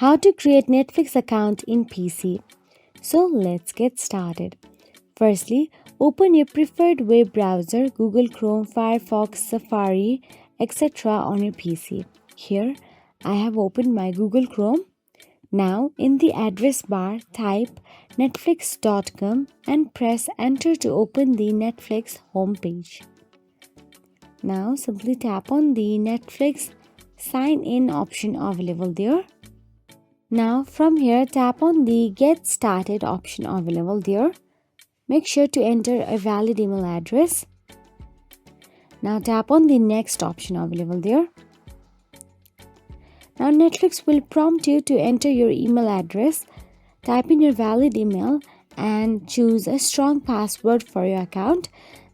How to create Netflix account in PC. So let's get started. Firstly, open your preferred web browser, Google Chrome, Firefox, Safari, etc. on your PC. Here, I have opened my Google Chrome. Now, in the address bar, type netflix.com and press enter to open the Netflix homepage. Now, simply tap on the Netflix sign in option available there. Now, from here, tap on the get started option available there. Make sure to enter a valid email address. Now, tap on the next option available there. Now, Netflix will prompt you to enter your email address. Type in your valid email and choose a strong password for your account.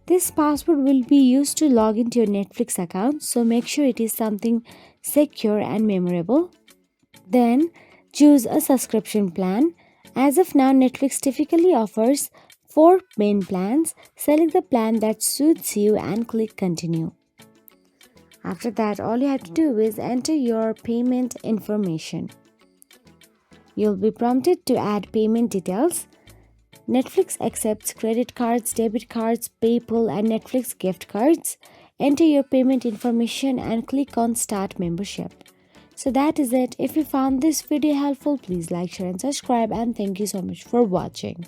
This password will be used to log into your Netflix account, so make sure it is something secure and memorable. Then, choose a subscription plan. As of now, Netflix typically offers 4 main plans. Select the plan that suits you and click continue. After that, all you have to do is enter your payment information. You'll be prompted to add payment details. Netflix accepts credit cards, debit cards, PayPal, and Netflix gift cards. Enter your payment information and click on Start Membership. So that is it. If you found this video helpful, please like, share, and subscribe. And thank you so much for watching.